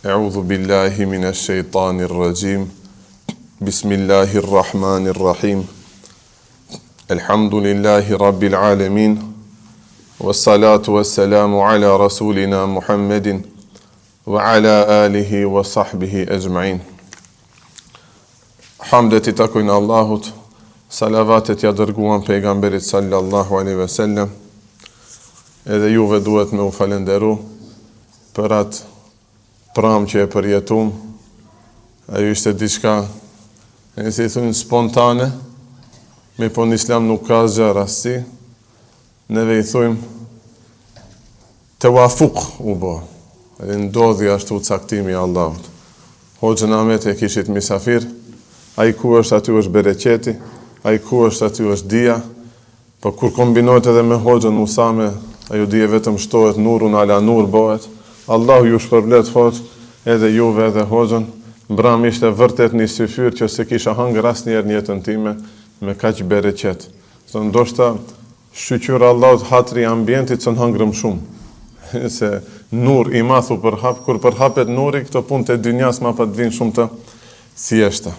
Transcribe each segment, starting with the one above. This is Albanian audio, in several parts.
A'udhu billahi minash shaitanir rajim. Bismillahir rahmanir rahim. Alhamdulillahi rabbil alamin. Wassalatu wassalamu ala rasulina Muhammedin wa ala alihi wa sahbihi ajma'in. Hamdet I takojnë Allahut, salavatet ja dërguan pejgamberit sallallahu alaihi wasallam. Edhe juve duhet me u falenderu për atë pram që e përjetum. Ajo ishte diçka, e si thunë, spontane, me po në islam nuk ka zgja rasti. Neve I thujmë të wafuk u bo, edhe ndodhi ashtu caktimi Allahut. Hoxhën Ahmet e kishit misafir, a I ku është aty është bereqeti, a I ku është aty është dia, po kur kombinohet edhe me hoxhën Usame, ajo dije vetëm shtohet nurun ala nur bëhet. Allahu ju shpërblet hoxh, edhe juve edhe hoxhën. Mbram ishte vërtet një syfyr që se kisha hangër asnjëherë në jetën time me kaq bereqet. Se ndoshta shqyqyra Allahut hatri ambientit që në hangrëm shumë. Se nur I mathu përhap, kur përhapet nuri, këto punë të dynjas ma pa të vinë shumë të thjeshta.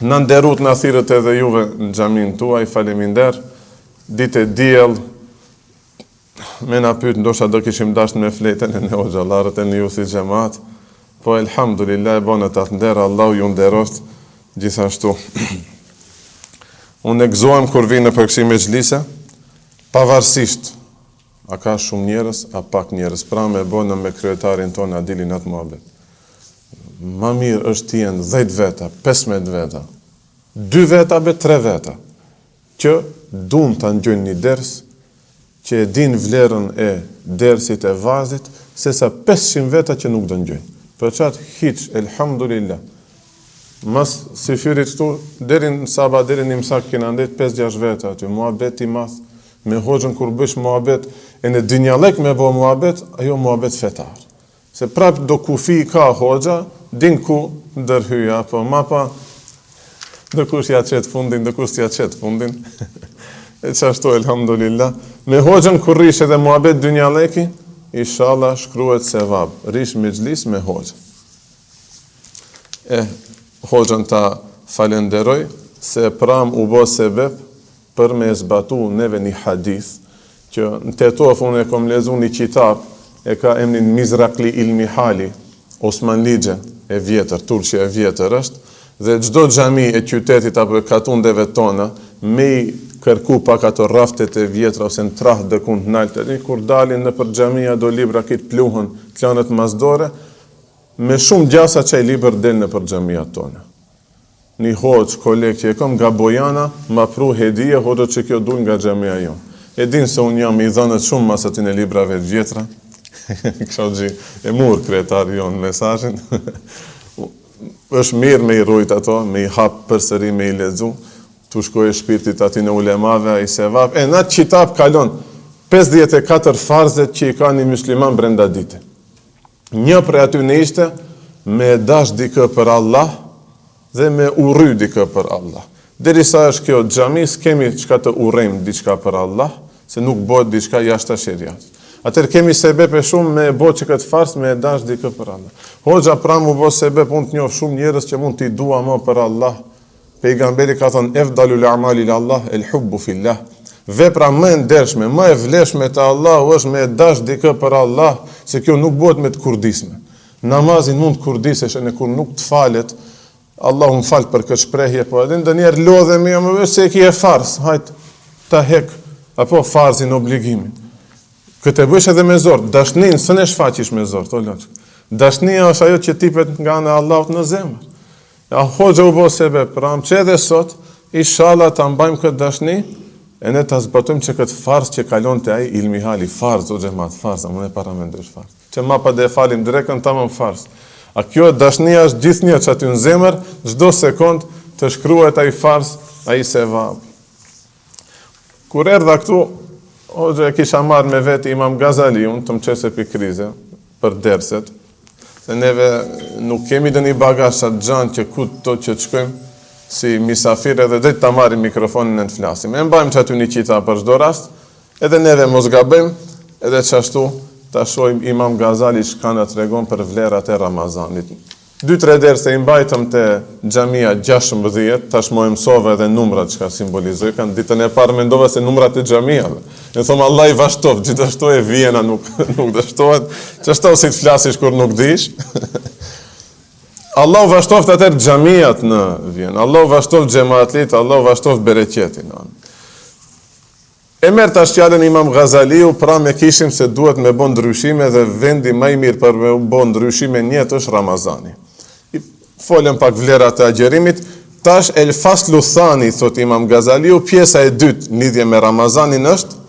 Në nderut në thirët edhe juve në xhamin tuaj, faleminder, ditë e diell, me na pyet ndoshta do kishim dashur me fletën e ne xhallarët e ju si xhamat, po elhamdulillah e bona ta nder, Allahu ju nderoft gjithashtu. Unë e gëzohem kur vinë në përkësi me xhlise, pavarësisht a ka shumë njerëz, a pak njerëz, pra me bona me kryetarin tonë Adilin atë muhabet. Ma mirë është të jenë 10 veta, 15 veta, 2 veta be 3 veta, që duan ta ngjojnë një ders, që e din vlerën e dersit e vazit, sesa 500 veta që nuk do ngjojnë. Për çat hiç, elhamdulillah. Mas si fyrit këtu, deri në sabat, deri në imsak kena ndet 5-6 veta aty, muhabet I madh, me hoxhën kur bësh muhabet, e në dinjalek me bo muhabet, ajo muhabet fetar. Se prap do kufi ka hoxha, din ku ndërhyja, po ma pa, do kush ja qetë fundin, do kush ja qetë fundin. E qashtu, elhamdulillah. Me hoxhën kur rish edhe muhabet dynjaleki, inshallah shkruhet sevap. Rish me xhlis me hoxhën. Hoxhën ta falenderoj, se pram u bo sebeb për me zbatu neve një hadith, që në Tetof unë e kom lezu një kitab, e ka emnin Mizrakli Ilmi Hali, Osman Ligje e vjetër, Turqia e vjetër është, dhe çdo xhami e qytetit apo katundeve tona, me I kërku pak ato raftet e vjetra ose në trah dhe kun nalte, kur dalin në për xhamia do libra kitë pluhën, klanet mazdore, me shumë gjasa që I liber del në për xhamia tona. Një hoqë, koleg që e kom nga Bojana, ma pru hedije, hoqë që kjo dul nga xhamia jonë. E din se unë jam I dhënët shumë masatin e librave vjetra, kësho gji e mur kretari jonë mesazhin. Është mirë me I rujt ato, me I hap përsëri, me I lexu, tu shkoj e shpirtit ati në ulemave, I sevap. Në atë kitab kalon 54 farzet që I ka një musliman brenda dite. Një për aty në ishte me dash dikë për Allah dhe me urry dikë për Allah. Derisa është kjo xhami, s'kemi çka të urrejmë diçka për Allah, se nuk bëhet diçka jashtë sheriat. Atër kemi sebep e shumë me bo që këtë farz me dash dikë për Allah. Hoxha pra mu bo sebep, unë të njoh shumë njerëz që mund t'i dua më për Allah. Pejgamberi ka thënë efdalul a'mali Allah el hubbu fillah. Vepra më e ndershme, më e vlefshme te Allahu është me dash dikë për Allah, se kjo nuk bëhet me të kurdisme. Namazin mund të kurdisesh në kur nuk të falet, Allahu më fal për këtë shprehje, po edhe ndonjëherë lodhemi më vetë se ki e farz, hajt ta hek apo farzin obligimin. Këtë e bësh edhe me zor, dashnin s'e shfaqish me zor, to lart. Dashnia është ajo që tipet nga ana e Allahut në zemër. Ja, hoxha u bo sebe pram që edhe sot, inshallah ta mbajmë këtë dashni, e ne ta zbatojmë që këtë farz që kalon të ai ilmi hali, farz o xhamat, farz, më ne para mendosh farz. Që ma pa dhe falim direktën tamam farz. A kjo dashnia është gjithnjë që aty në zemër, çdo sekond të shkruhet ai farz, ai sevap. Kur erdha këtu, hoxha e kisha marrë me veti Imam Gazaliun, të më qese për krize, për derset, se neve nuk kemi dhe një bagazh atë gjanë që ku të që të shkojmë si misafir edhe dhe të marrim mikrofonin e të flasim. E mbajmë që aty një qita për çdo rast, edhe neve mos gabojmë, edhe çashtu ta shohim Imam Gazali çka na tregon për vlerat e Ramazanit. 2-3 derse i mbajtëm te xhamia 16, tashmë e mësova edhe numrat çka simbolizojnë. Kanë ditën e parë mendova se numrat e xhamiave. Ne thom Allah i vazhtoft, gjithashtu e vjena nuk dështohet. Ç'është si të flasësh kur nuk dish? Allah vazhtoft atë xhamiat në Vjen. Allah vazhtoft xhamatlit, Allah vazhtoft bereqetin. E merr tash fjalën Imam Ghazaliu, pra me kishim se duhet me bën ndryshime dhe vendi më i mirë për me bën ndryshime në jetë është Ramazani. Folëm pak vlerat e agjerimit, tash el faslu thani, thot Imam Ghazaliu, pjesa e dytë në lidhje me Ramazanin është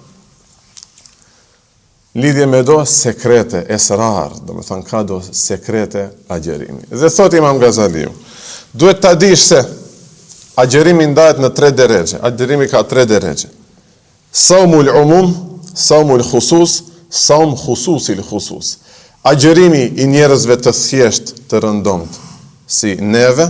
lidhje me do sekrete, esrar, do me thënë ka do sekrete agjerimi. Dhe thot Imam Ghazaliu, duhet ta dish se agjerimi ndahet në 3 deregje, agjerimi ka 3 deregje. Saumul umum, saumul khusus, saum khususil khusus. Agjerimi i njerëzve të thjesht të rëndomt, si neve,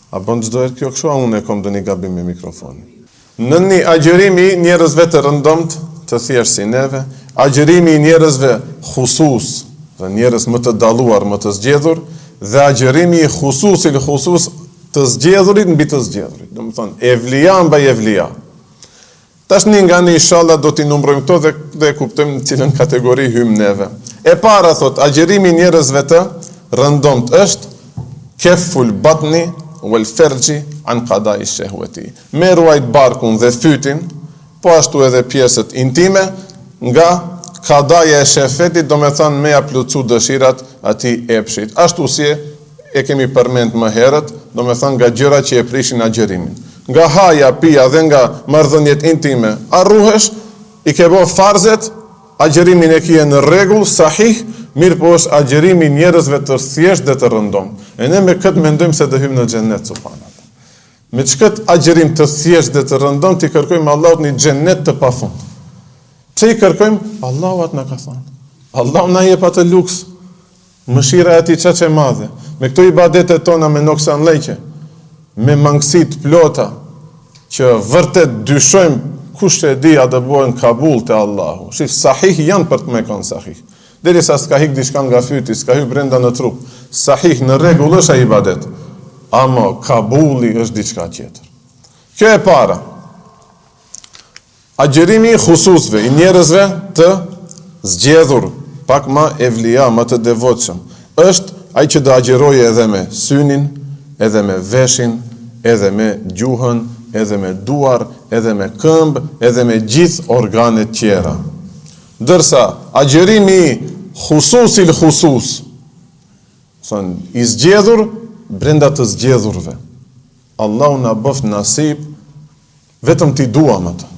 a bën çdo herë kjo kështu, a unë e kam doni gabim me mikrofonin. Në një agjerimi i njerëzve të rëndomt, të thjesht si neve, agjerimi i njerëzve khusus, dhe njerëz më të dalluar, më të zgjedhur, dhe agjerimi i khususil khusus të zgjedhurit mbi të zgjedhurit. Do të thonë evlia mbaj evlia. Tash një nga një inshallah do t'i numrojmë këto dhe kuptojmë në cilën kategori hym neve. E para thot, agjerimi i njerëzve të rëndomt është keful batni wal fergji an qada'i shehwati. Me ruajt barkun dhe fytin, po ashtu edhe pjesët intime, nga qadaja e shefetit, do me thënë me ja plotsu dëshirat atij epshit. Ashtu si e kemi përmend më herët, do me thënë nga gjëra që e prishin agjerimin. Nga haja, pija dhe nga marrëdhëniet intime, arruhesh, i ke bo farzet, agjerimin e kije në rregull, sahih, mirë po është agjerimi njerëzve të thjesht dhe të rëndom. E ne me këtë mendojmë se dhe hymë në xhennet subhanallahu. Me çkët agjerim të thjesht dhe të rëndom, ti kërkojmë Allahut një xhennet të pafund. Pse i kërkojmë? Allahu atë na ka thënë. Allahu na jep atë luks. Mëshira e Atij çaq e madhe. Me këto ibadetet tona me noksan lejqe, me mangësit plota, që vërtet dyshojmë kush e di a do bëhen kabul te Allahu. Shif, sahih janë për të me kanë sahih. Derisa s'ka hik diçka nga fyti, s'ka hik brenda në trup. Sahih në rregull është ai ibadet. Ama kabuli është diçka tjetër. Kjo e para. Agjerimi i khususve, i njerëzve të zgjedhur, pak ma evlia, ma të devotshëm, është ai që do agjeroje edhe me synin, edhe me veshin, edhe me gjuhën, edhe me duar, edhe me këmbë, edhe me gjithë organet tjera. Dërsa, agjerimi khususil khusus, i zgjedhur, brenda të zgjedhurve. Allahu na bëft nasib, vetëm ti duam atë.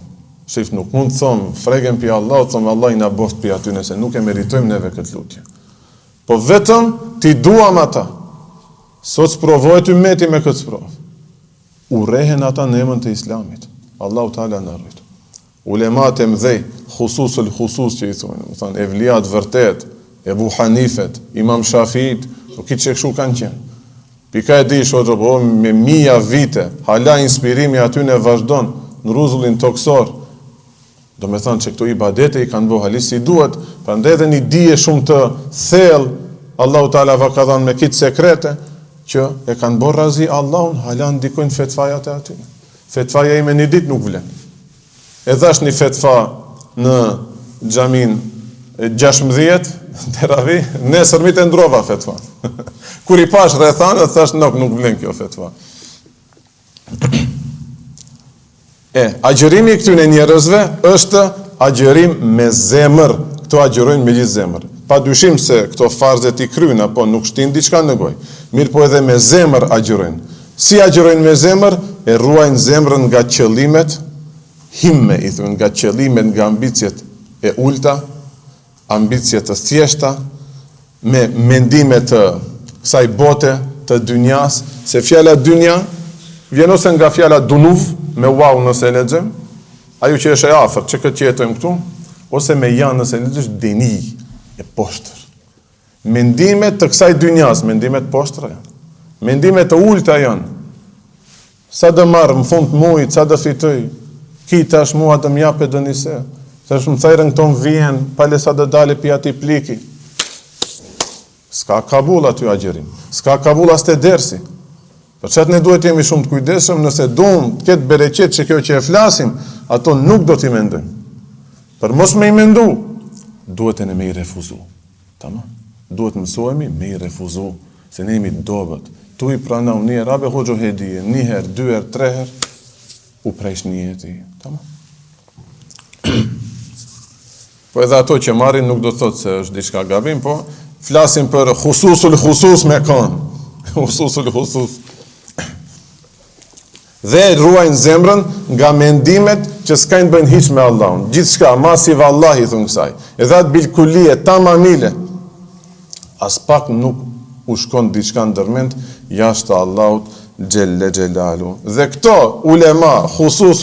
Shif, nuk mund të thomë, fregen pi Allah, thomë Allah i na bëft pi aty, nëse nuk e meritojmë neve këtë lutje. Po vetëm ti duam ata. Sot sprovohet ummeti me këtë sprovë. Urrehen ata në emën të Islamit. Allahu Teala na rrit. Ulemat e mëdhej, khususul khusus që i thonë, më thonë evliat vërtet, Ebu Hanifet, Imam Shafiit, o kitë që kështu kanë qenë. Pika e di shoqë, po me mija vite, hala inspirimi aty në vazhdon në rrezullin toksor. Do me thonë që këto ibadete i kanë bëu halis si duhet, prandaj edhe një dije shumë të thellë Allahu Teala va ka dhënë me kitë sekrete, që e kanë bërë razi Allahun, hala ndikojnë fetvajat e aty. Fetvaja ime një ditë nuk vlen. E dhash një fetva në xhamin 16 teravi, nesër mi të ndrova fetva. Kur i pash rrethanët, thash nuk vlen kjo fetva. Agjerimi i këtyre njerëzve është agjerim me zemër. Këto agjerojnë me gjithë zemër. Pa dyshim se këto farzet i kryen, apo nuk shtin diçka në gojë. Mirë po edhe me zemër agjerojnë. Si agjerojnë me zemër? E ruajnë zemrën nga qëllimet, himme i thonë, nga qëllimet, nga ambicjet e ulta, ambicjet të thjeshta, me mendime të kësaj bote, të dynjas, se fjala dynja vjen ose nga fjala dunuv, me wow nëse e lexojmë, ajo që është e afërt, që këtë që jetojmë këtu, ose me janë nëse e lexosh dini, e poshtër. Mendimet të kësaj dynjas, mendimet poshtra janë. Mendimet të ulta janë. Sa do marr në fund të muajit, sa do fitoj, ki tash mua të më japë dënise. Thash më thajrën këton vjen, pale sa dhe dale pi ati pliki. S'ka kabul aty agjerim. S'ka kabul as të dersi. Për çat ne duhet jemi shumë të kujdesshëm, nëse duam të ketë bereqet që kjo që e flasim, ato nuk do t'i mendojmë. Për mos me i mendu, duhet e ne me i refuzu. Tamam? Duhet mësohemi me i refuzu, se ne jemi dobët. Tu i pranau një rabe hoxho hedije, 1 herë, 2 herë, 3 herë, u prejsh një jeti. Tamam? Po edhe ato që marrin nuk do të thotë se është diçka gabim, po flasim për khusus me kanë. Khusus. Dhe ruajnë zemrën nga mendimet që s'kajnë bëjnë hiç me Allahun. Gjithçka, masi vallahi thon kësaj. Edhe atë bilkulie, tamamile. As pak nuk u shkon diçka ndërmend jashtë Allahut Gjelle Gjelalu. Dhe këto ulema, khusus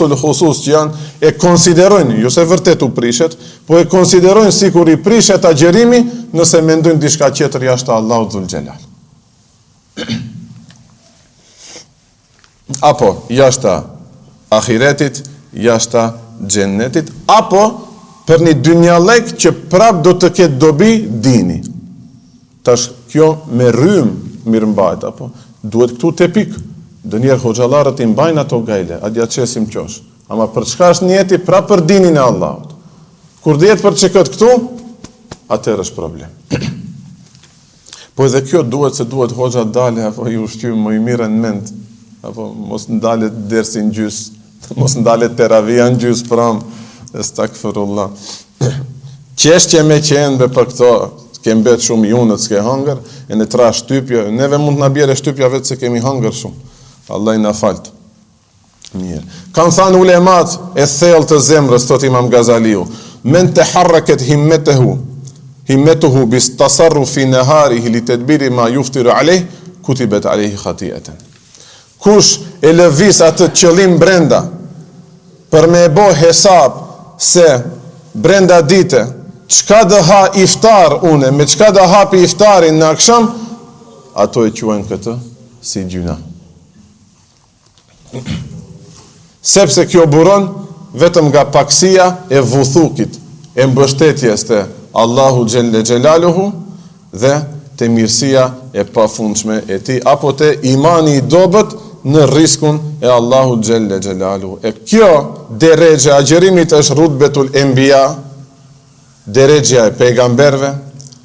që janë, e konsiderojnë, jo se vërtet u prishet, po e konsiderojnë si kur i prishet agjerimi nëse mendojnë diçka tjetër jashtë Allahut Dhul Gjelal. Apo jashtë ahiretit, jashtë xhennetit, apo për një dynjalek që prap do të ketë dobi dini. Tash kjo me rrym mirëmbajt, apo duhet këtu te pik. Dënjerë hoxhallarët i mbajnë ato gajle, a dja qesim qosh. Ama për çka është njeti pra për dinin e Allahut. Kur dhjetë për që këtë këtu, atër është problem. Po edhe kjo duhet se duhet hoxha dale, apo ju ushqymë më i mire në mend, apo mos ndalet dersi në gjys, mos ndalet teravia në gjys pram, estakfirullah. Qeshtje me qenëve për këto, ke mbet shumë junët s'ke hangër, e në tra shtypja, neve mund të na bjere shtypja vetë se kemi hangër shumë. Allah i na falt. Mirë. Kanë thanë ulemat e thellë të zemrës, thot Imam Gazaliu, men të harraket himmetuhu bis tasarru fi neharihi li tedbiri ma juftiru alej, kutibet alehi khatieten. Kush e lëvis atë qëllim brenda, për me bo hesab se brenda dite, çka dë ha iftar une, me çka dë hapi iftarin në akşam, ato e quajnë këtë si gjuna. Sepse kjo buron vetëm nga paksia e vuthukit, e mbështetjes të Allahu Gjelle Gjelaluhu dhe të mirësia e pafundshme e ti, apo të imani i dobët në riskun e Allahu Gjelle Gjelaluhu. E kjo deregje agjerimit është rutbetul enbiya, deregja e pejgamberve,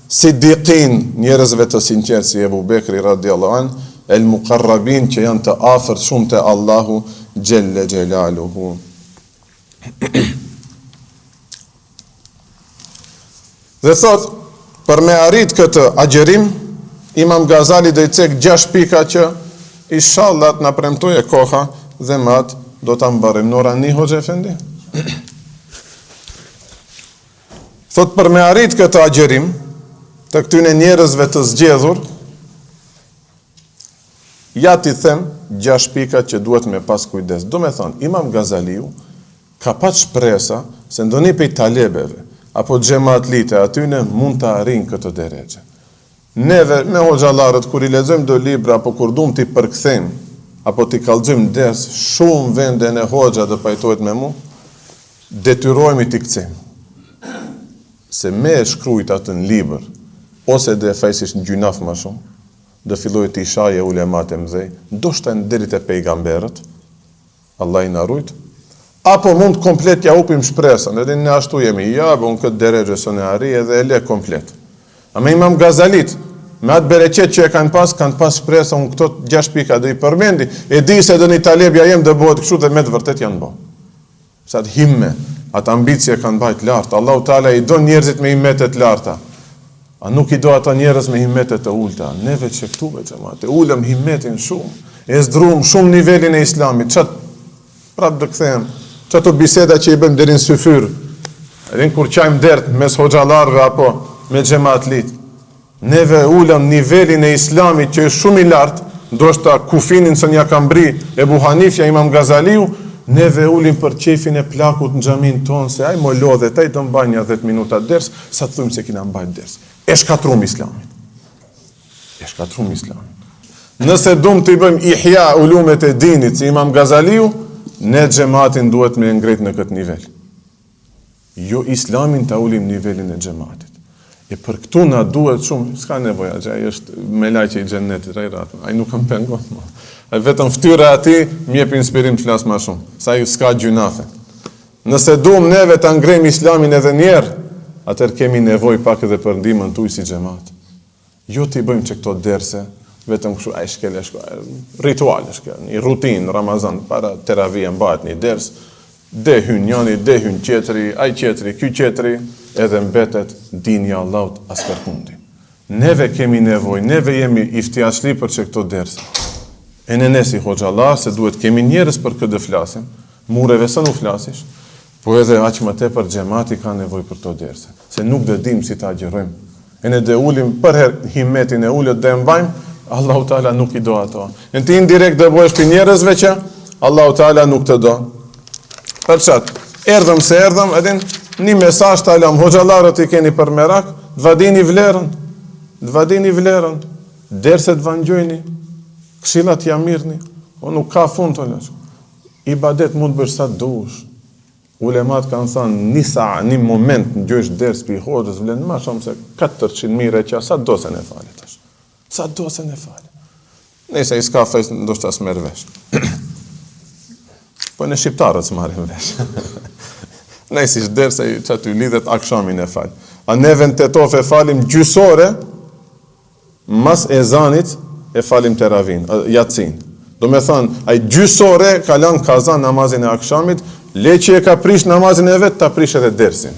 siddiqin, njerëzve të sinqertë si Ebu Bekri radiallahu an, el muqarrabin që janë të afërt shumë të Allahu Gjelle Gjelaluhu. Dhe thot, për me arrit këtë agjerim, Imam Gazali dhe i cek 6 pika që inshallah të na premtoje koha dhe mat do ta mbarrim në orën 1 hoxha efendi. Thot për me arrit këtë agjerim të këtyne njerëzve të zgjedhur, ja ti them 6 pika që duhet me pas kujdes. Do me thonë, Imam Gazaliu ka pat shpresa se ndoni pej talebeve apo xhematlite atyne mund të arrin këtë deregje. Neve me hoxhallarët kur i lexojmë do libra apo kur duam t'i përkthejmë apo t'i kallëzojmë ders, shumë vende në hoxha do pajtohet me mu, detyrohemi t'i kthejmë. Se me e shkrujt atë në libër, ose dhe fejsisht në gjynaf ma shumë, dhe filloj t'i shaje ulemat e mdhej, ndoshta në derit e pejgamberët, Allah i na rujt, apo mund komplet ja upim shpresën, edhe në ashtu jemi, ja, bo në këtë deregje së në ari edhe e le komplet. A me Imam Gazalit, me atë bereqet që e kanë pas shpresën, unë këto 6 pika dhe i përmendi, e di se dhe një talebja jem dhe bëhet kështu dhe me të vërtet janë bo. Sa të himme, atë ambicje kanë bajt lartë, Allahu Teala i do njerëzit me himmetet larta, a nuk i do ata njerëz me himmetet të ulta. Neve që këtu me xhamate, ulëm himmetin shumë, e zdrum shumë nivelin e islamit, qatë prap dë këthem, qato biseda që i bëm deri në syfyr, edhe kur qajmë dert mes hoxhallarëve apo me xhamatlit. Neve ulëm nivelin e islamit që është shumë i lartë, ndoshta kufinin së nja kambri Ebu Hanifja, Imam Gazaliu, neve ulim për qefin e plakut në xhamin tonë, se aj mo lodhe, taj të mbaj një 10 minuta ders, sa të thujmë se kina mbaj ders. E shkatrum islamit. E shkatrum islamit. Nëse dum të i bëjmë ihya ulumet e dinit si Imam Gazaliu, ne xhamatin duhet me ngrit në këtë nivel. Jo islamin ta ulim nivelin e xhamatit. E për këtu na duhet shumë, s'ka nevojë, ai është me lajë i xhennetit, ai nuk kam pengon. Ai vetëm fytyra ati më jep inspirim të flas më shumë. Sa ju s'ka gjunafe. Nëse duam neve ta ngrejmë islamin edhe një herë, atëherë kemi nevojë pak edhe për ndihmën tuaj si xhamat. Jo ti bëjmë që këto derse, vetëm kështu ai shkel rituale shkel, një rutinë Ramazan para teravia mbahet një ders, de hyn njëri, de hyn tjetri, ai tjetri, ky tjetri, edhe mbetet dinja Allahut as kërkundi. Neve kemi nevojë, neve jemi iftijashli për që këto derse. E ne si hoxhallar se duhet kemi njerëz për këtë flasim, mureve sa nuk flasish, po edhe aq më tepër xhamati ka nevojë për këto derse, se nuk do dim si ta agjerojmë. E ne dhe ulim për herë himmetin e ulët dhe mbajmë, Allahu Teala nuk i do ato. Në ti indirekt dhe bëhesh për njerëzve që Allahu Teala nuk të do. Për çat, erdhëm se erdhëm, edhin një mesazh të alam hoxhallarët i keni për merak, dvadini vlerën, derset vangjojni, këshillat ja mirni, o nuk ka fund të lësh. Ibadet mund bësh sa dush. Ulemat kanë thënë një moment në gjësh ders për hoxhës vlen më shumë se 400.000 reqa, sa do se ne falit tash. Sa do se ne falit. Nëse i s'ka fes ndoshta s'merr vesh. Po në shqiptarët s'marrin vesh. Nëse ish dersa që ty lidhet akshamin e fal. A neve në Tetov e falim gjysore, mas ezanit e falim teravin, yatsin. Do me thënë, ai gjysore kalan kazan namazin e akshamit, le që e ka prish namazin e vetë, ta prish edhe dersin.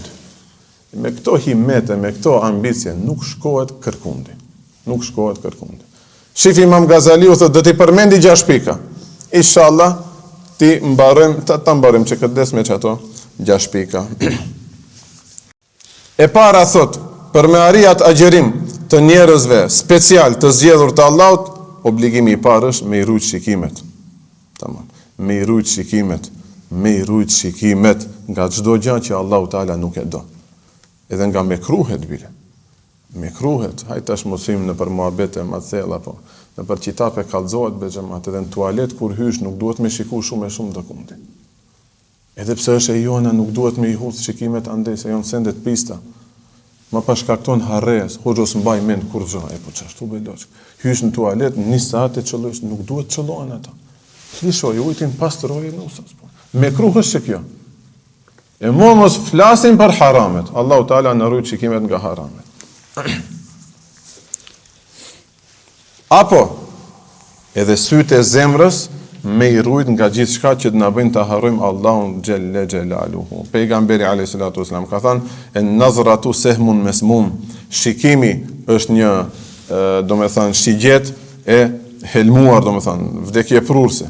Me këto himete, me këto ambicje, nuk shkohet kërkundi. Shifi Imam Gazaliu thot, do t'i përmendi 6 pika. Inshallah, ta mbarojmë që këtë des me që ato 6 pika. E para thot, për me arrijat agjerim të njerëzve special të zgjedhur të Allahut, obligimi i parë është me i rujt shikimet. Tamam. Me i rujt shikimet nga çdo gjë që Allahu Teala nuk e do. Edhe nga mekruhet bile. Mekruhet, hajt tash mosim në për muhabete më thella po. Në për qitape kallëzohet be xhamat, edhe në tualet kur hysh nuk duhet me shiku shumë dokumente. Edhe pse është e jona nuk duhet me i hudh shikimet andej se janë sendet pista. Ma pa shkakton harres, hoxhos mbaj mend kur gjë, po çashtu bëj loç. Hysh në tualet, një saat e çellosh, nuk duhet çellohen ata. Lishoj ujtin pastroje nusës. Mekruh është që kjo. E mos flasim për haramet. Allahu Teala na ruaj shikimet nga haramet. Apo edhe sytë e zemrës me i rujt nga gjithë shka që të na bëjnë të harrojmë Allahun xhelle xhelaluhu. Pejgamberi alayhis salatu wasalam ka thënë, "En nazratu sehmun mesmum." Shikimi është një, domethënë shigjet e helmuar, domethënë vdekje prurse.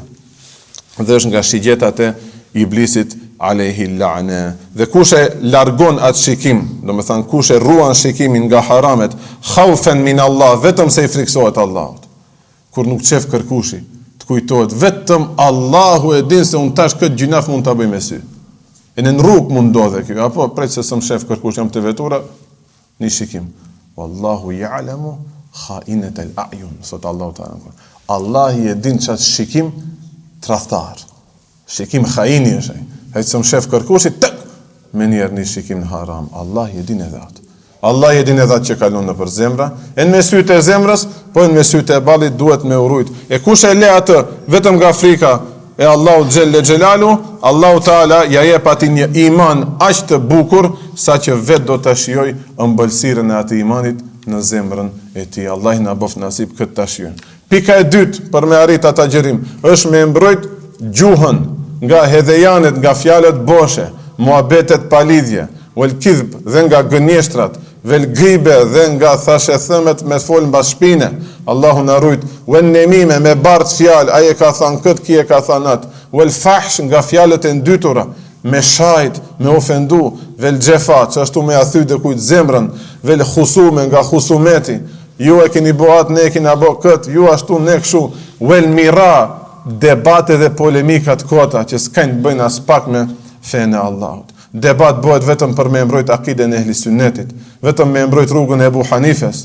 Dhe është nga shigjetat e iblisit alayhi la'ne. Dhe kush e largon atë shikim, domethënë kush e ruan shikimin nga haramet, khaufen min Allah, vetëm se i friksohet Allahut. Kur nuk çef kërkushi, të kujtohet vetëm Allahu e din se unë tash këtë gjinaf mund ta bëj me sy. E në rrugë mund ndodhe kjo, apo prej se s'm shef kërkush jam të vetura, një shikim. Wallahu ya'lamu kha'inatal a'yun, sot Allahu Ta'ala. Allah i e din çat shikim tradhtar. Shikim khaini është ai. Ai s'm shef kërkushi tek me një shikim në haram. Allah i e din edhe atë. Allah i din edhe atë që kalon nëpër zemra, e në me sytë e zemrës, po në me sytë e ballit duhet me urujt. E kush e le atë vetëm nga frika e Allahu xhelle xhelalu, Allahu Taala ja jep atij një iman aq të bukur sa që vetë do ta shijoj ëmbëlsirën e atij imanit në zemrën e tij. Allah na bëf nasip këtë ta shijojmë. Pika e dytë për me arrit ata xherim është me mbrojt gjuhën nga hedhejanet, nga fjalët boshe, muhabetet pa lidhje, wal kidhb dhe nga gënjeshtrat, vel ghibe dhe nga thashe thëmet me fol mbas shpine. Allahu na rujt, wen nemime me bart fjalë, ai e ka thënë kët, ki e ka thënë atë, wal fahsh nga fjalët e ndytura, me shajt, me ofendu, vel xhefa, çashtu me athy dhe kujt zemrën, vel khusume nga khusumeti, ju e keni bëhat, ne e keni bë kët, ju ashtu ne kështu, wal mira, debate dhe polemikat kota që s'kanë bëjnë as pak me fenë e Allahut. Debat bëhet vetëm për me mbrojt akiden e ehli sunnetit, vetëm me mbrojt rrugën e Ebu Hanifes,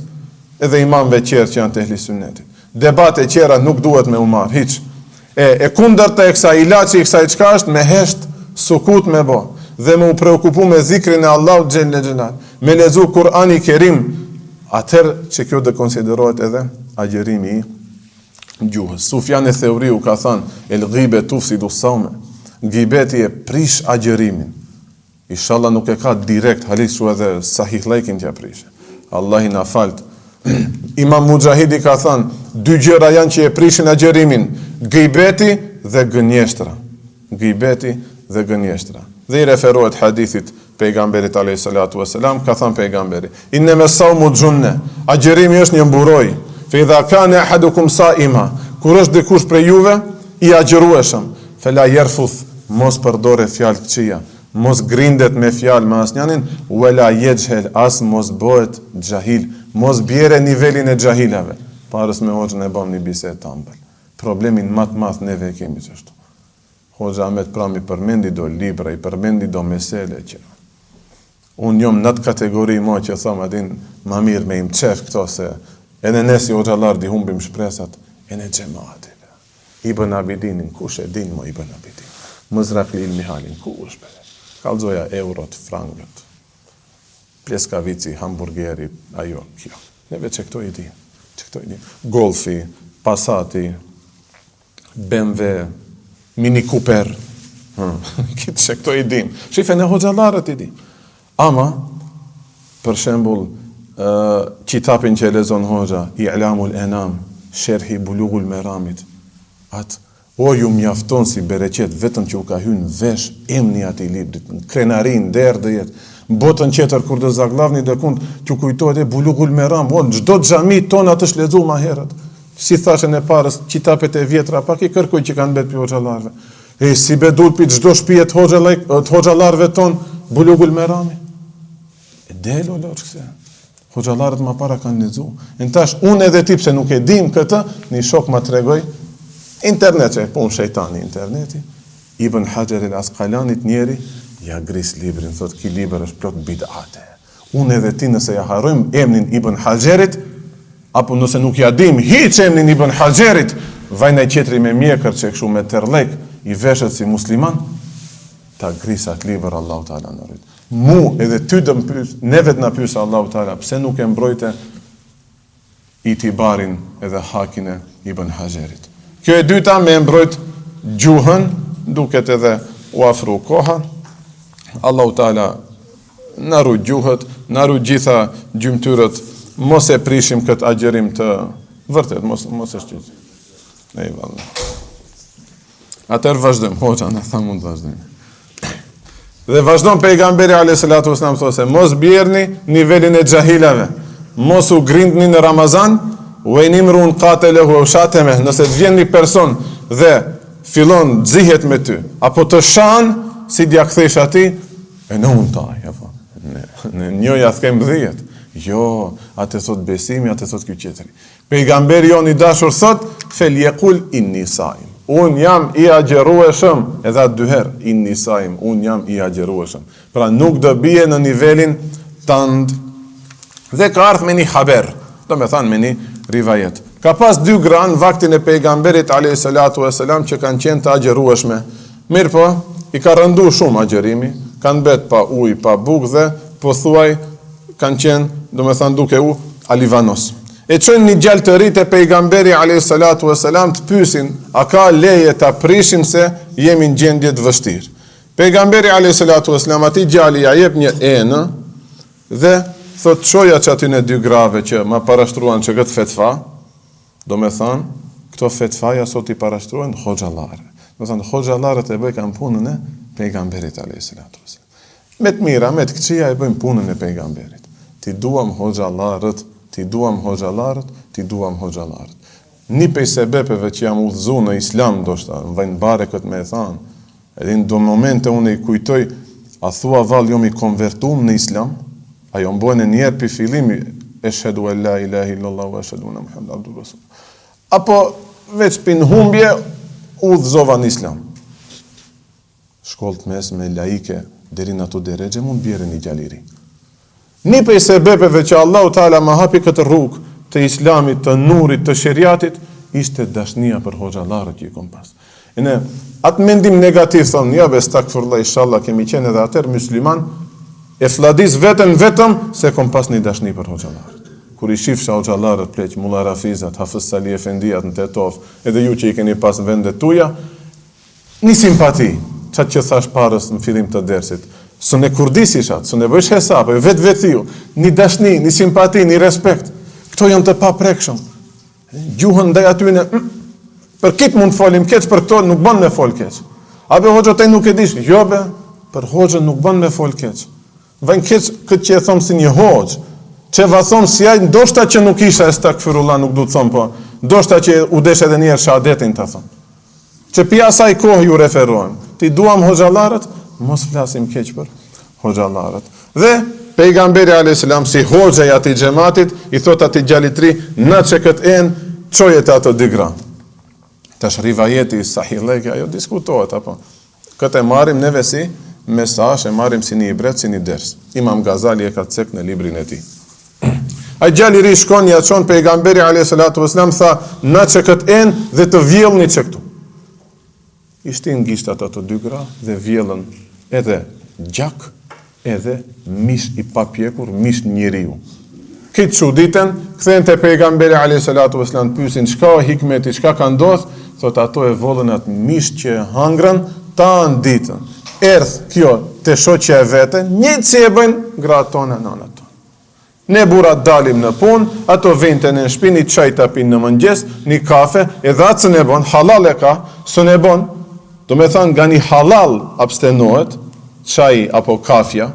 edhe imamëve qerë që janë të ehli sunnetit. Debate e qera nuk duhet me umar, hiç. E kundërta e kësaj ilaçi i kësaj çka është me hesht sukut me bë. dhe me u preokupu me zikrin e Allahut xhelle xhelal, me lexu Kur'ani Kerim, atëherë që kjo do konsiderohet edhe agjerimi i gjuhës. Sufjan e Theuriu ka thënë el ghibe tufsidu sawme, gibeti e prish agjerimin. Inshallah nuk e ka direkt halisu edhe Sahih Laikin t'ja prishe. Allah i na falt. Imam Mujahidi ka thënë 2 gjëra janë që e prishin agjerimin, gibeti dhe gënjeshtra. Gibeti dhe gënjeshtra. Dhe i referohet hadithit pejgamberit alayhi salatu wasalam, ka thënë pejgamberi, innama sawmu junne, agjerimi është një mburoj. Fa idha kana ahadukum saima, kur është dikush prej juve i agjërueshëm, fela yerfuth, mos përdore fjalë këqija, mos grindet me fjalë me asnjënin, wala yajhal, as mos bëhet xahil, mos bjere nivelin e xahilave. Parës me hoxhën e bëm një bisedë të ëmbël. Problemin më të madh neve e kemi çështu. Hoxha Ahmet Prami përmendi do libra, i përmendi do mesele që unë jom në atë kategori mo që thom adin ma mirë me im qef këto se e në nesi o gjallar di humbim shpresat e në gjemative. Ibn Abidinin, kush e din mo Ibn Abidin? Mëzrakli Mihalin, kush be? Kalzoja eurot, frangët, pleskavici, hamburgeri, ajo, kjo. Neve që këto i din. Golfi, Passati, BMW, Mini Cooper, kitë që këto i din. Shife në hoxalarët i din. Ama, për shembull, kitapin që e lezon hoxha, I'lamul Enam, Sherhi Bulughul Meramit, atë, o ju mjafton si bereqet, vetëm që u ka hyn vesh emni ati librit, në krenarin, derë dhe jetë, në botën qeter, kur dhe zaglavni dhe kund, që kujtojt e Bulughul Meram, o, gjdo gjami tona të shlezu ma herët. Si thashën e parës, kitapet e vjetra, pak i kërkoj që kanë bet për hoxalarve. E si bedul për gjdo shpijet hoxalarve ton, Bulughul Merami. E delo loqë këse. Hoxalarët ma para kanë lezu. Në tash, unë edhe ti pse nuk e dim këtë, një shok ma tregoj, internet që e punë shejtani interneti, Ibn Hajar el Asqalanit njeri, ja gris librin, thot, ki liber është plot bidate. Unë edhe ti nëse ja harojmë emnin Ibn Hajarit, apo nëse nuk ja dim hiç emnin Ibn Hajarit, vajna i qetri me mjekër që këshu me terlek, i veshët si musliman, ta grisat liber Allahu Teala në rrit. Mu edhe ty dëm pys, neve të na pyesë Allahu Teala, pse nuk e mbrojte itibarin edhe hakin e Ibn Hajarit. Kjo e dyta me mbrojt gjuhën, duket edhe u afru koha. Allahu Teala na ru gjuhët, na ru gjitha gjymtyrët, mos e prishim këtë agjerim të vërtet, mos e shqyqë. Ej, valla. Atër vazhdojmë, hoqa, në tha mund vazhdojmë. Dhe vazhdojmë pejgamberi a.s. those, mos bjerni nivelin e gjahilave, mos u grindni në Ramazan, u e nimru në katelehu e ushateme, nëse të vjen një person dhe fillon dzihet me ty, apo të shanë, si dja kthesh ati, e në unë taj, në njoja thkem 10. Jo, atë thot besimi, atë thot kjo qetëri. Pejgamberi jon i dashur thot, fel yekul inni saim. Un jam i agjerueshëm, edhe atë 2 herë, inni saim, un jam i agjerueshëm. Pra nuk do bie në nivelin tënd. Dhe ka ardhur me një haber, do me thanë me një rivajet. Ka pas 2 gra në vaktin e pejgamberit alayhi salatu wasalam që kanë qenë të agjerueshme. Mirë po, i ka rëndu shumë agjerimi, kanë bet pa ujë, pa bukë dhe po thuaj kanë qenë, do me thënë duke u, alivanos. E qënë një gjallë të rritë e pejgamberi a.s. të pysin, a ka leje të prishin se jemi në gjendje të vështirë. Pejgamberi a.s. ati gjalli ja jep një enë dhe thot qoja që aty në 2 grave që ma parashtruan që këtë fetfa, do me thënë, këto fetfaja sot i parashtruan hoxhalare. Do me thënë, hoxhalarët e bëj kanë punën e pejgamberit a.s. Me të mira, me të këqia e bëjmë punën e pejgamberit. Ti duam hoxhallarët, ti duam hoxhallarët, ti duam hoxhallarët. Një pej sebepeve që jam udhëzu në islam, do shta, në vajnë bare këtë me e thanë, edhe në do momente unë i kujtoj, a thua val jom i konvertum në islam, a jom bojnë njerë për filimi, e shedu e la ilahi illallah, e shedu në Muhammed Abdul Rasul. Apo veç për në humbje, udhëzova në islam. Shkollët mes me laike, deri në ato deregje, mund bjere një gjaliri. Një prej sebepeve që Allahu Teala ma hapi këtë rrugë të islamit, të nurit, të sheriatit, ishte dashnia për hoxhallarët që i kom pas. E ne, atë mendim negativ, thonë, ja, bestakfirullah, inshallah, kemi qenë edhe atër musliman, e fladis vetëm se kom pas një dashni për hoxhallarët. Kur i shifsha hoxhallarët pleq, Mulla Rafizat, Hafiz Sali Efendiat në Tetov, edhe ju që i keni pas në vendet tuja, një simpati, qatë që thash parës në fillim të dersit, së ne kurdisishat, së ne bëjsh hesap, e vetë ju, një dashni, një simpati, një respekt, këto janë të paprekshëm. Gjuhën ndaj atyne, për kitë mund të folim keq, për këto nuk bën me fol keq. A be hoxha taj nuk e dish, jo be, për hoxhën nuk bën me fol keq. Vën keq këtë që e thom si një hoxh, që va thom si aj, ndoshta që nuk isha estakfirullah, nuk du të thom, po, ndoshta që u desh edhe njerë shahadetin të thom. Që pia saj kohë ju referohem. Ti duam hoxhallarët, mos flasim keq për hoxhallarët. Dhe pejgamberi a.s. si hoxha i atij xhamatit, i thot atij gjalitri, na që këtë enë, çojet ato dy gra. Tash rivajeti sahih, ajo diskutohet apo. Këtë e marrim neve si mesazh, e marrim si një ibret, si një ders. Imam Gazali e ka cek në librin e tij. Ai gjali ri shkon ja çon pejgamberi alayhi salatu wasalam, tha, na që këtë enë dhe të vjellni që këtu. I shtin gishtat ato dy gra dhe vjellën edhe gjak, edhe mish i papjekur, mish njeriu. Këtë çuditën, kthehen te pejgamberi alayhi salatu wasalam, pyesin çka o hikmeti, çka ka ndodhur, thot ato e vollën atë mish që hangrën ta ditën. Erdh kjo te shoqja e vete, një si e bëjnë gratë tona, nanat tona. Ne burrat dalim në punë, ato vinte në shtëpi, një çaj ta pinë në mëngjes, një kafe, edhe atë s'e bën, halal e ka, s'e bën. Do me thënë, nga një halal abstenohet, çaj apo kafja,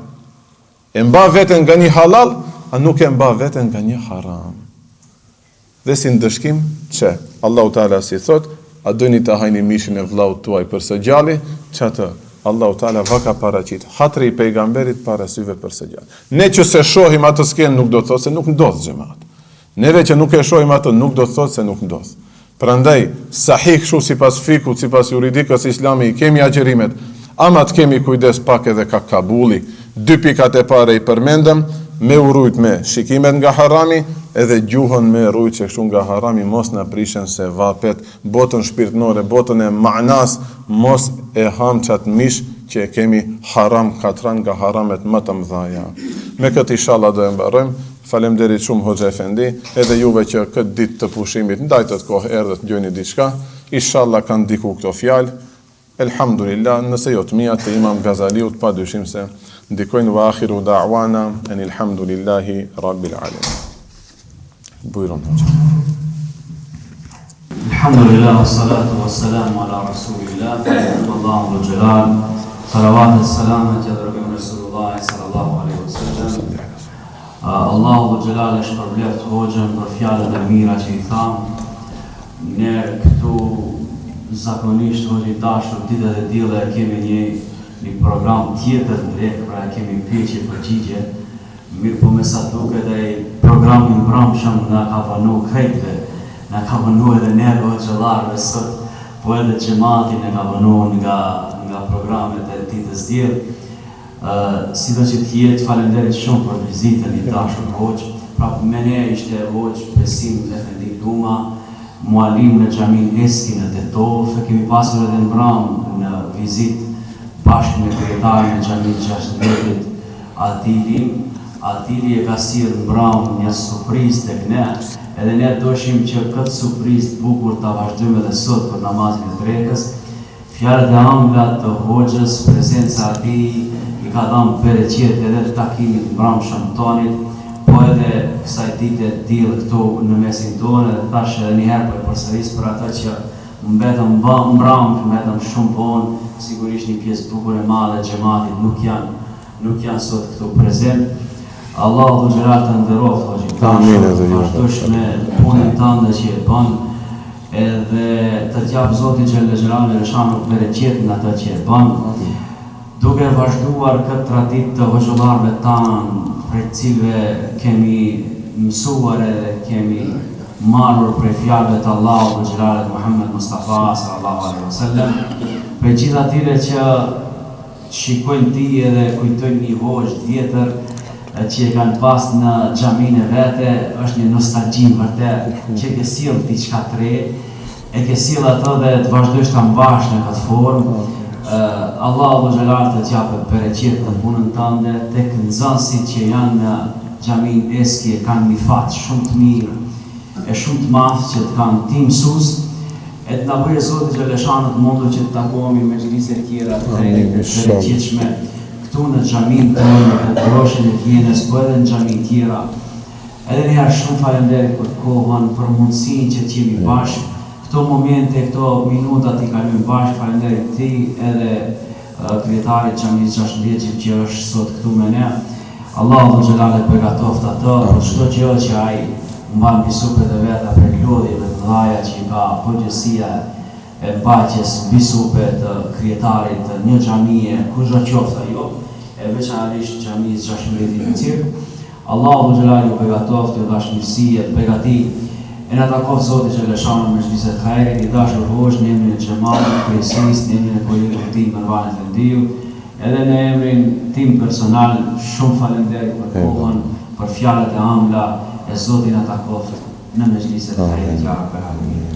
e mba veten nga një halal, a nuk e mba veten nga një haram. Dhe si ndëshkim që Allahu Teala si thot, a doni të hajni mishin e vllaut tuaj për së gjalli, çatë Allahu Teala vaka paraqit hatri i pejgamberit para syve për së gjalli. Ne që se shohim atë skenë nuk do të thotë se nuk ndodh xhamat. Neve që nuk e shohim atë nuk do të thotë se nuk ndodh. Prandaj sahih kështu sipas fikut, sipas juridikës islame i kemi agjerimet, ama të kemi kujdes pak edhe ka kabulli. 2 pikat e pare i përmendëm, me urujt me shikimet nga harami, edhe gjuhën me rujt që kështu nga harami, mos në prishen se vapet, botën shpirtnore, botën e manas, mos e ham qatë mish që e kemi haram, katran nga haramet më të mdhaja. Me këtë inshallah do e mbarojmë, faleminderit shumë Hoxha Efendi, edhe juve që këtë ditë të pushimit ndajtët kohë erdhët gjojni diçka, inshallah kanë diku këto fjalë. Elhamdulillah, nëse jo të mia të Imam Gazaliut, pa dyshim se ndikojnë, wa akhiru da'wana en ilhamdulillahi rabbil alamin. Bujron Hoxha. Alhamdulillah, wassalatu wassalamu ala rasulillah, Allahu dhul jalal, salavat e salamet ja dërgojmë Resulullah sallallahu alaihi wasallam. Allahu dhul jalal e shpërbleft Hoxhën për fjalët e mira që i tham. Ne këtu zakonisht Hoxhë i dashur, ditë dhe diell kemi një program tjetër në lek, pra kemi pyetje përgjigje. Mirë po me sa duket ai programin mbrëmshëm na ka vënë krejtve, na ka vënë edhe neve hoxhallarëve sot, po edhe xhamatin e ka vënë nga programet e ditës diell. Sido që t'jetë, falenderit shumë për vizitën i dashur Hoxhë. Pra me ne ishte Hoxhë Besim Efendi Duma, mualim në xhamin Eski në Tetov, kemi pasur edhe në mbrëm në vizitë bashkë me kryetarin e xhamit 16 Atili e ka sjellë në mbrëm një surprizë tek ne, edhe ne doshim që këtë surprizë të bukur ta vazhdojmë edhe sot për namazin e drekës. Fjalët e ëmbla të Hoxhës, prezenca e tij i ka dhënë bereqet edhe të takimit mbrëmshëm tonit, po edhe kësaj dite diell këtu në mesin tonë, dhe thash edhe një herë po e përsëris për ata që mbetëm mbrëm, mbetëm shumë vonë, sigurisht një pjesë bukur e madhe e xhamatit nuk janë sot këtu prezent. Allahu dhul jalal të nderoft Hoxhë. Amin edhe ju. Vazhdosh me punën tënde që e bën, edhe të t'jap Zoti xhel xhelali shanu bereqet në atë që e bën. Duke vazhduar këtë traditë të hoxhallarëve tanë, për cilëve kemi mësuar edhe kemi marrur prej fjalëve të Allahut dhul xhelalit Muhammed Mustafa sallallahu alaihi wasallam, për gjithë atyre që shikojnë ti edhe kujtojnë një Hoxhë tjetër që e kanë pas në xhamin e vete, është një nostalgji vërtet që ke sjell diçka të re, e ke sjell atë dhe të vazhdosh ta mbash në këtë formë. Allahu xhelal të t'japë bereqet në punën tënde, tek nxënësit që janë në xhamin eski e kanë një fat shumë të mirë e shumë të madh që të kanë ti mësues, e të na bëjë Zoti xhaleshanët mundur që të takohemi me xhirise të tjera të bereqetshme këtu në xhamin tonë, në Groshën e Vjenës, po edhe në xhamin tjera. Edhe një herë shumë falenderoj për kohën, për mundësinë që të jemi bashkë. Këto momente, këto minuta t'i kalojmë bashkë, falenderoj ti edhe kryetarit xhamisë 16 që është sot këtu me ne. Allahu xhelal e përgatoft atë për çdo gjë që ai mban mbi supet e veta për lodhjet e mëdha që i ka përgjegjësia e mbajtjes mbi supet të kryetarit të një xhamie, kushdo qoftë ajo, e veçanërisht xhamisë 16 në Cirk. Allahu xhelal ju përgatoft të dashmirësie, begatit. E në takot Zotit Xheleshanën me shbiset hajrit, i dashur hoxh në emrin e xhamatit, kryesis, në emrin e kolegëve tim Mervan Efendiu, edhe në emrin tim personal, shumë falenderoj për kohën, për fjalët e ëmbla, e Zoti na takot në me shbiset hajrit, ja për halimin.